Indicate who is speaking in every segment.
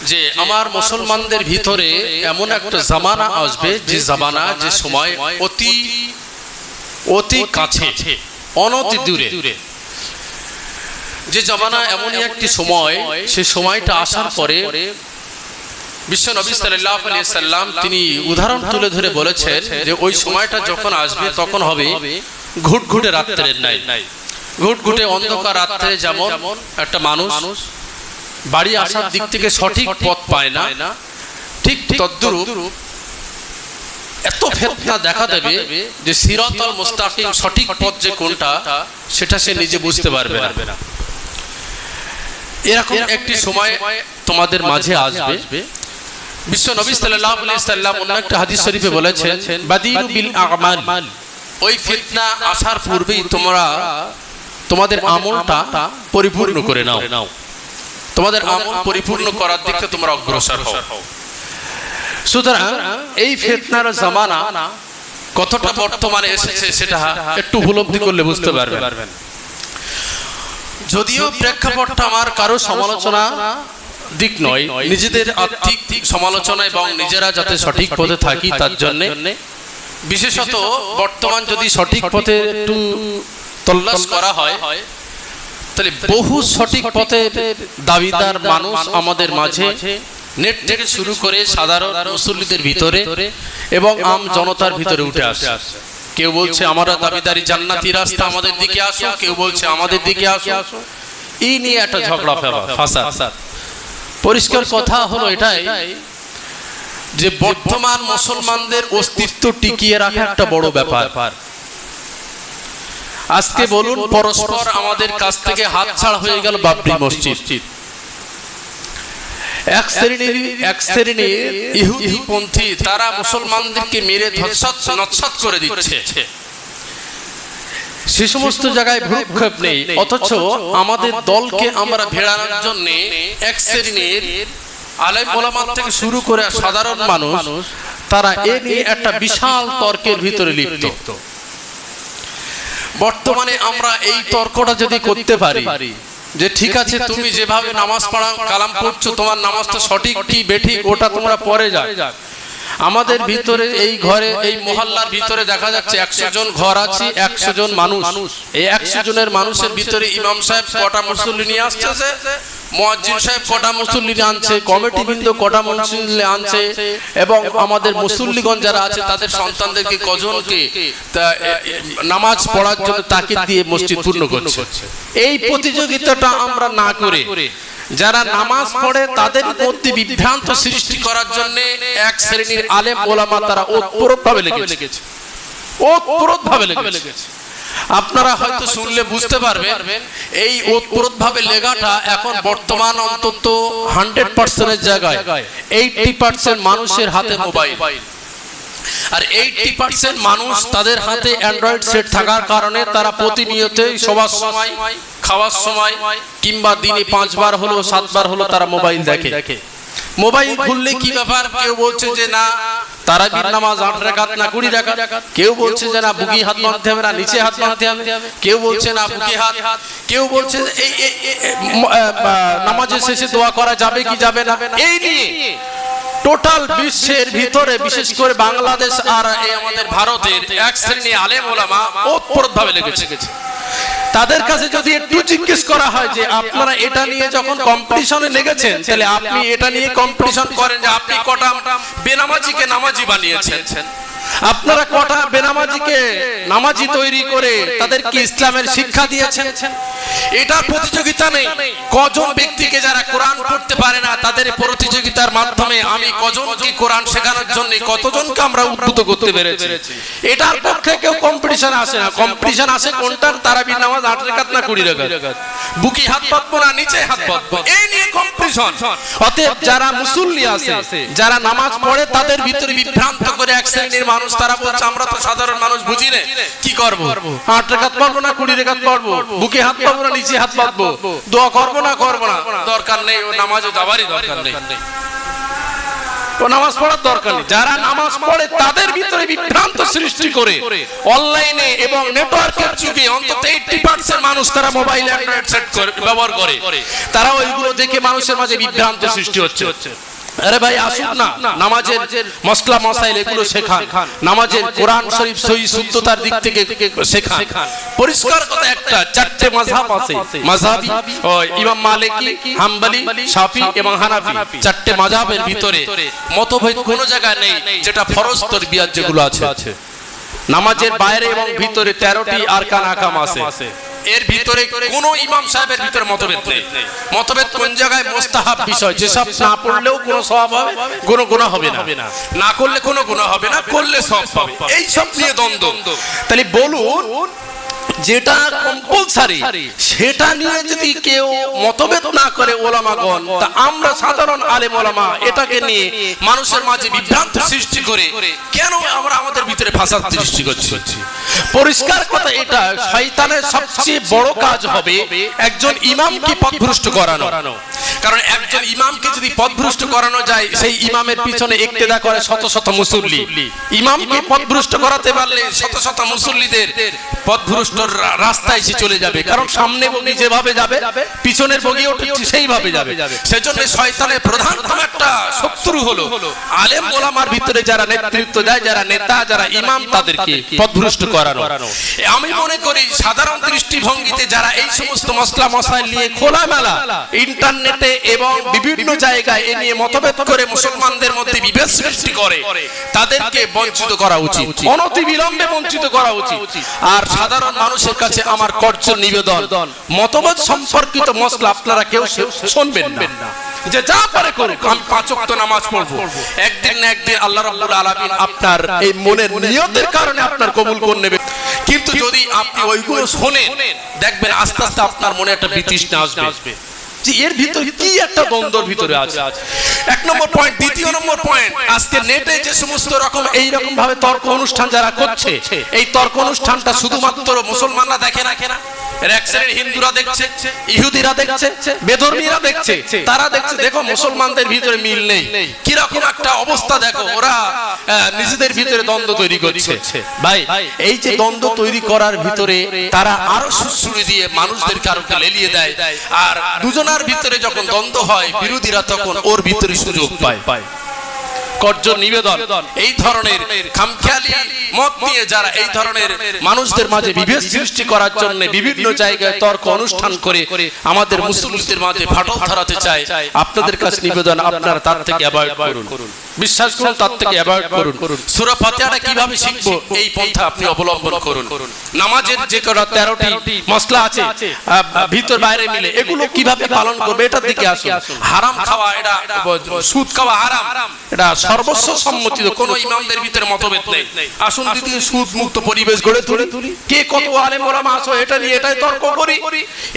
Speaker 1: যে আমার মুসলমানদের ভিতরে এমন একটা জামানা আসবে, যে জামানা, যে সময় অতি অতি কাছে, অনতি দূরে, যে জামানা এমনই একটি সময়, সে সময়টা আসার পরে বিশ্ব নবী সাল্লাল্লাহু আলাইহি সাল্লাম তিনি উদাহরণ তুলে ধরে বলেছেন যে ওই সময়টা যখন আসবে তখন হবে ঘুটঘুটে রাত্রের ন্যায়। ঘুটঘুটে অন্ধকার রাত্রে যেমন একটা মানুষ বাড়ি আসার দিক থেকে সঠিক পথ পায় না, ঠিক তদ্রূপ এত ফিতনা দেখা দেবে যে সিরাতাল মুস্তাকিম, সঠিক পথ যে কোনটা সেটা সে নিজে বুঝতে পারবে না। এরকম একটি সময় তোমাদের মাঝে আসবে। বিশ্ব নবী সাল্লাল্লাহু আলাইহি সাল্লাম অন্য একটা হাদিস শরীফে বলেছেন, বাদিরু বিল আমাল, ওই ফিতনা আসার পূর্বেই তোমরা তোমাদের আমলটা পরিপূর্ণ করে নাও, তোমাদের আমল পরিপূর্ণ করার দিকে তোমরা অগ্রসর হও। সুতরাং এই ফিতনার জামানা কতটা বর্তমানে এসেছে সেটা একটু উপলব্ধি করলে বুঝতে পারবেন। যদিও প্রেক্ষাপটটা আমার কারো সমালোচনা দিক নয়, নিজেদের আর্থিক সমালোচনা এবং নিজেরা যাতে সঠিক পথে থাকি তার জন্য, বিশেষত বর্তমান যদি সঠিক পথে একটু তল্লাশ করা হয় তাহলে বহু সঠিক পথের দাবিদার মানুষ আমাদের মাঝে নেট থেকে শুরু করে সাধারণ মুসল্লিদের ভিতরে এবং আম জনতার ভিতরে উঠে আসে। কেউ বলছে আমরা দাবিদারি জান্নাতি রাস্তা, আমাদের দিকে আসো, কেউ বলছে আমাদের দিকে আসো। এই নিয়ে একটা ঝগড়া ফাসাদ। পরিষ্কার কথা হলো এটাই যে বর্তমান মুসলমানদের অস্তিত্ব টিকিয়ে রাখা একটা বড় ব্যাপার। আজকে বলুন পরস্পর আমাদের কাছ থেকে হাতছাড়া হয়ে গেল বাবরি মসজিদ। এক শ্রেণীর ইহুদিপন্থী তারা মুসলমানদেরকে মেরে নস্যাৎ করে দিচ্ছে। সে সমস্ত জায়গায় ভ্রুক্ষেপ নেই, অথচ আমাদের দলকে আমরা ভেড়ানোর জন্য এক শ্রেণীর আলেম ওলামা থেকে শুরু করে সাধারণ মানুষ তারা এ নিয়ে একটা বিশাল তর্কের ভিতরে লিপ্ত। বর্তমানে আমরা এই তর্কটা যদি করতে পারি যে ঠিক আছে, তুমি যেভাবে নামাজ পড়া কালাম পড়ছো, তোমার নামাজটা সঠিক কি বেঠিক ওটা তোমরা পরে যাও। আমাদের ভিতরে এই ঘরে, এই মহল্লার ভিতরে দেখা যাচ্ছে 100 জন ঘর আছে, 100 জন মানুষ। এই 100 জনের মানুষের ভিতরে ইমাম সাহেব কটা মুসল্লি নিয়ে আসছে, মুয়াজ্জিন সাহেব কটা মুসল্লি আনছে, কমিটি বৃন্দ কটা মুসল্লি আনছে, এবং আমাদের মুসল্লিগণ যারা আছে তাদের সন্তানদেরকে কজনকে নামাজ পড়ার জন্য তাকিদ দিয়ে মসজিদ পূর্ণ করছে। এই প্রতিযোগিতাটা আমরা না করে যারা নামাজ পড়ে তাদের মধ্যে বিভ্রান্ত সৃষ্টি করার জন্য এক শ্রেণীর আলেম ওলামা তারা ওতপ্রোতভাবে লেগেছে। আপনারা হয়তো শুনলে বুঝতে পারবেন এই ওতপ্রোতভাবে লেগাটা এখন বর্তমান অন্তত 100% জায়গায় 80% মানুষের হাতে মোবাইল, আর 80% মানুষ তাদের হাতে অ্যান্ড্রয়েড সেট থাকার কারণে তারা প্রতিনিয়তই সবার সময়, খাওয়ার সময় কিংবা দিনে 5 বার হলো 7 বার হলো তারা মোবাইল দেখে। মোবাইল খুললে কি ব্যাপার, কেউ বলছে যে না তারাবির নামাজ 8 রাকাত না 20 রাকাত, কেউ বলছে যে না বুকি হাত বাঁধতে হবে না নিচে হাত বাঁধতে হবে, কেউ বলছে না বুকি হাত, কেউ বলছে এই নামাজের শেষে দোয়া করা যাবে কি যাবে না। এই নিয়ে টোটাল বিশ্বের ভিতরে বিশেষ করে বাংলাদেশ আর আমাদের ভারতের এক শ্রেণী আলেম ওলামা ওতপ্রোতভাবে লেগেছে। তাদের কাছে যদি একটু জিজ্ঞেস করা হয় যে আপনারা এটা নিয়ে যখন কম্পিটিশনে লেগেছেন তাহলে আপনি এটা নিয়ে কম্পিটিশন করেন যে আপনি কটা বেনামাজিকে নামাজি বানিয়েছেন, আপনারা কটা বেনামাজিকে নামাজি তৈরি করে তাদেরকে ইসলামের শিক্ষা দিয়েছেন। এটা প্রতিযোগিতা নেই কজন ব্যক্তিকে যারা কোরআন পড়তে পারে না তাদের প্রতিযোগিতার মাধ্যমে আমি কজনকে কোরআন শেখানোর জন্য কতজনকে আমরা উদ্বুদ্ধ করতে পেরেছি। এটার পক্ষে কেউ কম্পিটিশন আসে না। কম্পিটিশন আসে কোনটার, তারাবির নামাজ 8 রাকাত না 20 রাকাত, বুকি হাত পাতবো না নিচে হাত পাতবো, এই নিয়ে কম্পিটিশন। অতএব যারা মুসল্লি আছে, যারা নামাজ পড়ে তাদের ভিতরে বিভ্রান্ত করে এক শ্রেণীর মানুষ তারা বলছে আমরা তো সাধারণ মানুষ বুঝি না, কি করব 8 রাকাত পড়বো না 20 রাকাত পড়বো, বুকে হাত পাতবো না নিচে হাত পাতবো, দোয়া করবো না দরকার নেই, ও নামাজে যাবারই দরকার নেই। তো নামাজ পড়ার দরকার নেই। যারা নামাজ পড়ে তাদের ভিতরে বিভ্রান্ত সৃষ্টি করে অনলাইনে এবং নেটওয়ার্কের যুগে অন্তত 80% মানুষ তারা মোবাইল অ্যান্ড্রয়েড সেট করে ব্যবহার করে, তারা ওইগুলো দেখে মানুষের মাঝে বিভ্রান্ত সৃষ্টি হচ্ছে। আরে ভাই আসুন না, নামাজের মশলা মশাইল এগুলো শেখান, নামাজের কোরআন শরীফ সহি শুদ্ধতার দিক থেকে শেখান। পরিষ্কার কথা একটা, চারটে মাযহাব আছে, মাযহাবি ইমাম মালিকি, হাম্বলি, শাফি এবং হানাফি, চারটে মাযহাবের ভিতরে মতভেদ কোনো জায়গায় নেই যেটা ফরজ তরবিয়াত যেগুলো আছে। নামাজের বাইরে এবং ভিতরে 13টি আরকান আহকাম আছে, এর ভিতরে কোন ইমাম সাহেবের ভিতরে মতভেদ নেই। মতভেদ কোন জায়গায়? মুস্তাহাব বিষয়, যেসব না পড়লেও কোনো সওয়াব হবে, কোনো গুনাহ হবে না, না করলে কোনো গুনাহ হবে না, করলে সওয়াব হবে, এই সব নিয়ে দ্বন্দ্ব। তাহলে বলুন যেটা কম্পালসারি সেটা নিয়ে যদি কেউ মতভেদ না করে ওলামাগণ, তা আমরা সাধারণ আলেম ওলামা এটাকে নিয়ে মানুষের মাঝে বিভ্রান্ত সৃষ্টি করে কেন আমরা আমাদের ভিতরে ফাসাদ সৃষ্টি করছি? পরিষ্কার কথা এটা, শয়তানের সবচেয়ে বড় কাজ হবে একজন ইমামকে পথভ্রষ্ট করানো। কারণ একজন ইমামকে যদি পথভ্রষ্ট করানো যায়, সেই ইমামের পিছনে ইক্তেদা করে শত শত মুসল্লি। ইমামকে পথভ্রষ্ট করাতে পারলে শত শত মুসল্লিদের পথভ্রষ্ট রাস্তায় সে চলে যাবে, কারণ সামনে বগি যেভাবে যাবে পিছনের বগিও ঠিক সেইভাবে যাবে। সেজন্য শয়তানের প্রধানতম একটা শত্রু হলো আলেম ওলামার ভিতরে যারা নেতৃত্ব দেয়, যারা নেতা, যারা ইমাম, তাদেরকে পথভ্রষ্ট করানো। আমি মনে করি সাধারণ দৃষ্টিভঙ্গিতে যারা এই সমস্ত মশলা মশাইল নিয়ে খোলামেলা ইন্টারনেটে এবং বিভিন্ন জায়গায় এ নিয়ে মতভেদ করে মুসলমানদের মধ্যে বিভেদ সৃষ্টি করে, তাদেরকে বঞ্চিত করা উচিত, অনতিবিলম্বে বঞ্চিত করা উচিত। আর সাধারণ মানুষের কাছে আমার করজোড় নিবেদন, মতভেদ সম্পর্কিত মশলা আপনারা কেউ শুনবেন না, যে যা পারে করুক, আমি 5 ওয়াক্ত নামাজ পড়ব, একদিন না একদিন আল্লাহ রাব্বুল আলামিন আপনার এই মনের নিয়তের কারণে আপনার কবুল করে নেবে। কিন্তু যদি আপনি ওইগুলো শোনেন, দেখবেন আস্তে আস্তে আপনার মনে একটা বিতৃষ্ণা আসবে যে এর ভিতরে কি একটা দ্বন্দ্বের ভিতরে আছে। এক নম্বর পয়েন্ট। দ্বিতীয় নম্বর পয়েন্ট, আজকে নেটে যে সমস্ত রকম এই রকম ভাবে তর্ক অনুষ্ঠান যারা করছে, এই তর্ক অনুষ্ঠানটা শুধুমাত্র মুসলমানরা দেখে না, এর এক শ্রেণীর হিন্দুরা দেখছে, ইহুদিরা দেখছে, বেধর্মীরা দেখছে, তারা দেখছে দেখো মুসলমানদের ভিতরে মিল নেই, কি রকম একটা অবস্থা দেখো, ওরা নিজেদের ভিতরে দ্বন্দ্ব তৈরি করছে। ভাই এই যে দ্বন্দ্ব তৈরি করার ভিতরে তারা আরো সুড়সুড়ি দিয়ে মানুষদেরকে আরো লেলিয়ে দেয়, আর দুজনার ভিতরে যখন দ্বন্দ্ব হয় বিরোধীরা তখন ওর ভিতরে সুযোগ পায়। করজোড় নিবেদন, এই ধরনের খামখেয়ালি মত নিয়ে যারা এই ধরনের মানুষদের মাঝে বিভেদ সৃষ্টি করার জন্য বিভিন্ন জায়গায় তর্ক অনুষ্ঠান করে আমাদের মুসলিমদের মাঝে ফাটল ধরাতে চায়, আপনাদের কাছে নিবেদন আপনারা তার থেকে অ্যাভয়েড করুন, বিশ্বাস করুন তার থেকে অ্যাভয়েড করুন। সূরা ফাতিহাটা কিভাবে শিখবো এই পন্থা আপনি অবলম্বন করুন। নামাজের যে 13টি মশলা আছে ভিতর বাইরে মিলে, এগুলো কিভাবে পালন করবে এটার দিকে আসুন। হারাম খাওয়া, এটা সুদ খাওয়া হারাম, এটা সর্বস্ব সম্মতিত, কোনো ইমামদের ভিতরে মতভেদ নেই। আসুন যদি সুদ মুক্ত পরিবেশ গড়ে তুলি, কে কত আলেম ওলামা আসো এটা নিয়ে এটাই তর্ক করি,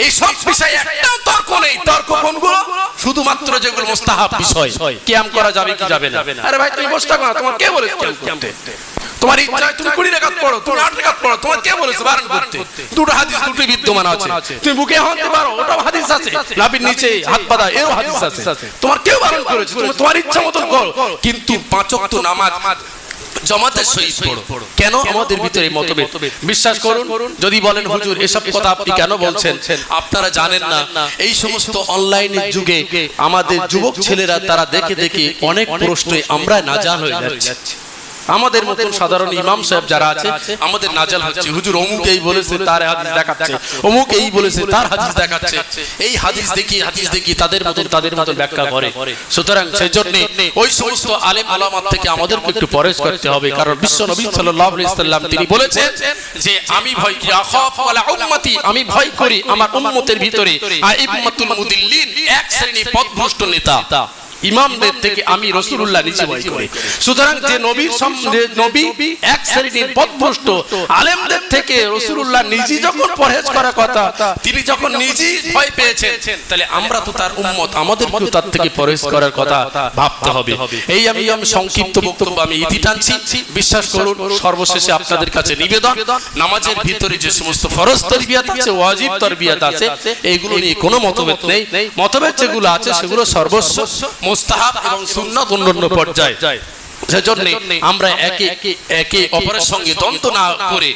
Speaker 1: এই সব বিষয়ে একটাও তর্ক নেই। তর্ক কোনগুলো? শুধুমাত্র যেগুলো মুস্তাহাব বিষয়, কিয়াম করা যাবে কি যাবে না। আরে ভাই তুমি বসটা করো, তোমার কে বলেছে কিয়াম করতে? তোমার ইচ্ছা তুমি 20 রাকাত পড়ো, তুমি 8 রাকাত পড়ো, তোমার কে বলেছে বারণ করতে? দুটো হাদিস দুটোই বিদ্যমান আছে, তুমি বুকে হাঁটতে পারো, ওটাও হাদিস আছে, নাভির নিচে হাত বাঁধা এও হাদিস আছে, তোমার কেউ বারণ করেছে? তুমি তোমার ইচ্ছা মতন করো, কিন্তু 5 ওয়াক্ত নামাজ জামাতের সহিত পড়ো। কেন আমাদের ভিতরে মতভেদ? বিশ্বাস করুন, যদি বলেন হুজুর এসব কথা আপনি কেন বলছেন, আপনারা জানেন না এই সমস্ত অনলাইনের যুগে আমাদের যুবক ছেলেরা তারা দেখে দেখে অনেক প্রশ্নে আমরা নাজাল হয়ে যাচ্ছি। আমাদের মতন সাধারণ ইমাম সাহেব যারা আছে আমাদের নাজাল হচ্ছে, হুজুর অমুক এই বলেছে তার হাদিস দেখাচ্ছে, অমুক এই বলেছে তার হাদিস দেখাচ্ছে, এই হাদিস দেখি তাদের মতন ব্যাখ্যা করে। সুতরাং সেজন্য ওই সমস্ত আলেম ওলামার থেকে আমাদেরকে একটু পরহেজ করতে হবে, কারণ বিশ্ব নবী সাল্লাল্লাহু আলাইহি সাল্লাম তিনি বলেছেন যে আমি ভয় করি আখাফ ওয়ালা উম্মতি, আমি ভয় করি আমার উম্মতের ভিতরে আইম্মাতুল মুদিল্লিন, এক শ্রেণীর পথভ্রষ্ট নেতা ইমামদের থেকে আমি রাসূলুল্লাহ নিজে ভয় করি। সুতরাং যে নবী এক শ্রেণীর পথভ্রষ্ট আলেমদের থেকে রাসূলুল্লাহ নিজে যখন পরহেজ করার কথা, তিনি যখন নিজে ভয় পেয়েছেন, তাহলে আমরা তো তার উম্মত, আমাদেরকেও তার থেকে পরহেজ করার কথা ভাবতে হবে। এই আমি সংক্ষিপ্ত বক্তব্য আমি ইতি টানছি। বিশ্বাস করুন সর্বশেষে আপনাদের কাছে নিবেদন, নামাজের ভিতরে যে সমস্ত ফরজ তরবিয়াত আছে, ওয়াজিব তরবিয়াত আছে, এইগুলো নিয়ে কোনো মতভেদ নেই। মতভেদ যেগুলো আছে সেগুলো সর্বস্ব মুস্তাহাব এবং সুন্নাত অন্যান্য পর্যায়ে। সেজন্য আমরা একে অপরের সঙ্গে দ্বন্দ্ব না করে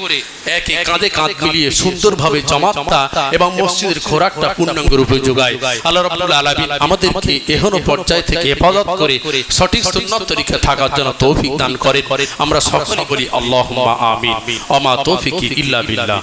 Speaker 1: একে কাঁধে কাঁধ মিলিয়ে সুন্দরভাবে জামাতটা এবং মসজিদের খোরাকটা পূর্ণাঙ্গ রূপে যোগায়। আল্লাহ রাব্বুল আলামিন আমাদেরকে এহনো পর্যায় থেকে হেফাজত করে সঠিক সুন্নাত তরিকা থাকার জন্য তৌফিক দান করেন। আমরা সকলে বলি আল্লাহুম্মা আমিন। ওয়া মা তৌফিকি ইল্লা বিল্লাহ।